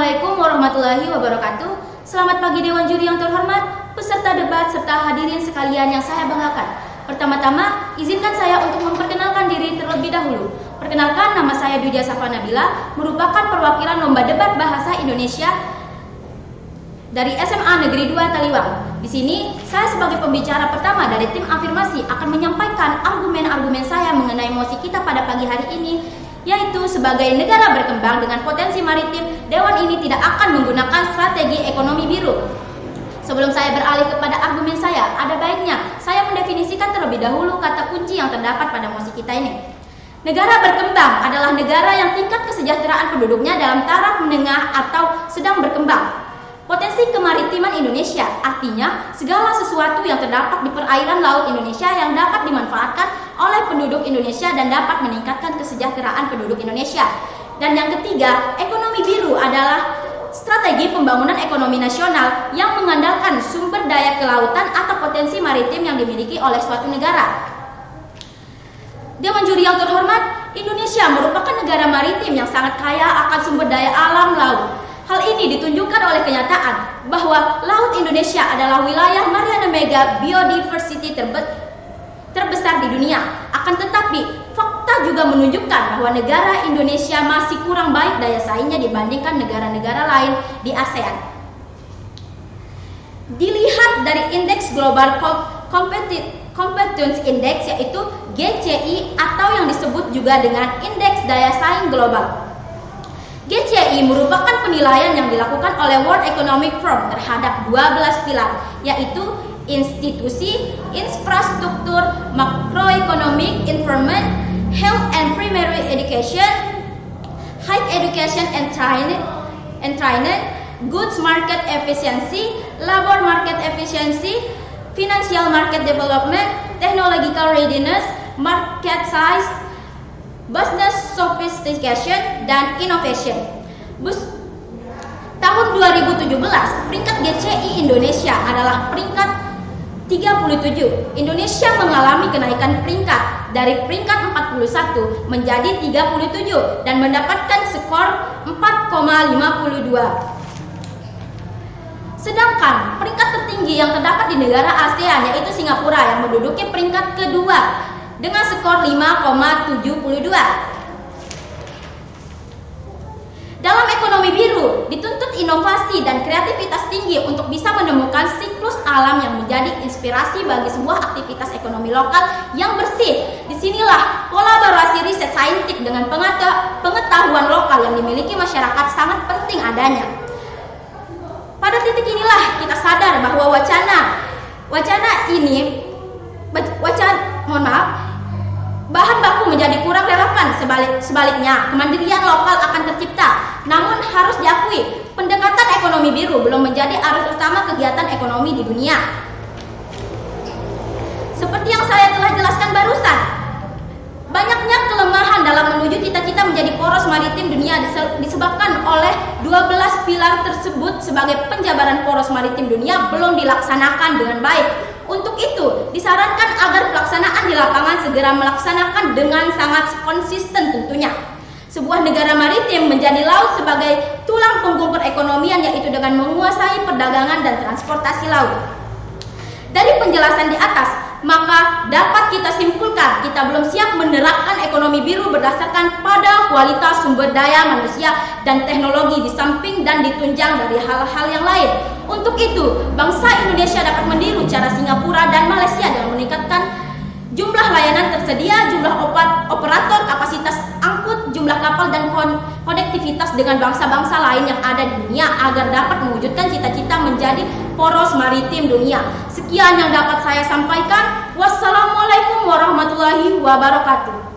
Assalamualaikum warahmatullahi wabarakatuh. Selamat pagi Dewan Juri yang terhormat, peserta debat serta hadirin sekalian yang saya banggakan. Pertama-tama, izinkan saya untuk memperkenalkan diri terlebih dahulu. Perkenalkan, nama saya Duja Safa Nabila, merupakan perwakilan lomba debat bahasa Indonesia dari SMA Negeri 2 Taliwang. Di sini, saya sebagai pembicara pertama dari tim afirmasi akan menyampaikan argumen-argumen saya mengenai mosi kita pada pagi hari ini, yaitu sebagai negara berkembang dengan potensi maritim, Dewan ini tidak akan menggunakan strategi ekonomi biru. Sebelum saya beralih kepada argumen saya, ada baiknya saya mendefinisikan terlebih dahulu kata kunci yang terdapat pada mosi kita ini. Negara berkembang adalah negara yang tingkat kesejahteraan penduduknya dalam taraf menengah atau sedang berkembang. Potensi kemaritiman Indonesia artinya segala sesuatu yang terdapat di perairan laut Indonesia yang dapat dimanfaatkan oleh penduduk Indonesia dan dapat meningkatkan kesejahteraan penduduk Indonesia. Dan yang ketiga, ekonomi biru adalah strategi pembangunan ekonomi nasional yang mengandalkan sumber daya kelautan atau potensi maritim yang dimiliki oleh suatu negara. Dewan Juri yang terhormat, Indonesia merupakan negara maritim yang sangat kaya akan sumber daya alam laut. Hal ini ditunjukkan oleh kenyataan bahwa Laut Indonesia adalah wilayah Mariana Mega biodiversity terbesar di dunia. Akan tetapi, fakta juga menunjukkan bahwa negara Indonesia masih kurang baik daya saingnya dibandingkan negara-negara lain di ASEAN. Dilihat dari Indeks Global Competence Index, yaitu GCI atau yang disebut juga dengan Indeks Daya Saing Global. GCI merupakan penilaian yang dilakukan oleh World Economic Forum terhadap 12 pilar, yaitu institusi, infrastruktur, macroeconomic environment, health and primary education, higher education and training, goods market efficiency, labor market efficiency, financial market development, technological readiness, market size, business sophistication, dan innovation. Tahun 2017, peringkat GCI Indonesia adalah peringkat 37. Indonesia mengalami kenaikan peringkat dari peringkat 41 menjadi 37 dan mendapatkan skor 4,52. Sedangkan peringkat tertinggi yang terdapat di negara ASEAN yaitu Singapura yang menduduki peringkat kedua dengan skor 5,72. Dalam ekonomi biru, dituntut inovasi dan kreativitas tinggi untuk bisa menemukan siklus alam yang menjadi inspirasi bagi sebuah aktivitas ekonomi lokal yang bersih. Disinilah kolaborasi riset saintifik dengan pengetahuan lokal yang dimiliki masyarakat sangat penting adanya. Pada titik inilah kita sadar bahwa bahan baku menjadi kurang relevan. Sebaliknya, kemandirian lokal akan tercipta. Namun harus diakui, pendekatan ekonomi biru belum menjadi arus utama kegiatan ekonomi di dunia. Seperti yang saya telah jelaskan barusan, banyaknya kelemahan dalam menuju cita-cita menjadi poros maritim dunia disebabkan oleh 12 pilar tersebut sebagai penjabaran poros maritim dunia belum dilaksanakan dengan baik. Untuk itu, disarankan agar pelaksanaan di lapangan segera melaksanakan dengan sangat konsisten tentunya. Sebuah negara maritim menjadi laut sebagai tulang punggung perekonomian, yaitu dengan menguasai perdagangan dan transportasi laut. Dari penjelasan di atas, maka dapat kita simpulkan kita belum siap menerapkan ekonomi biru berdasarkan pada kualitas sumber daya manusia dan teknologi di samping dan ditunjang dari hal-hal yang lain. Untuk itu, bangsa Indonesia dapat meniru cara Singapura dan Malaysia dengan meningkatkan jumlah layanan tersedia, jumlah operator, kapasitas angkut, jumlah kapal, dan konektivitas dengan bangsa-bangsa lain yang ada di dunia agar dapat mewujudkan cita-cita menjadi poros maritim dunia. Sekian yang dapat saya sampaikan. Wassalamualaikum warahmatullahi wabarakatuh.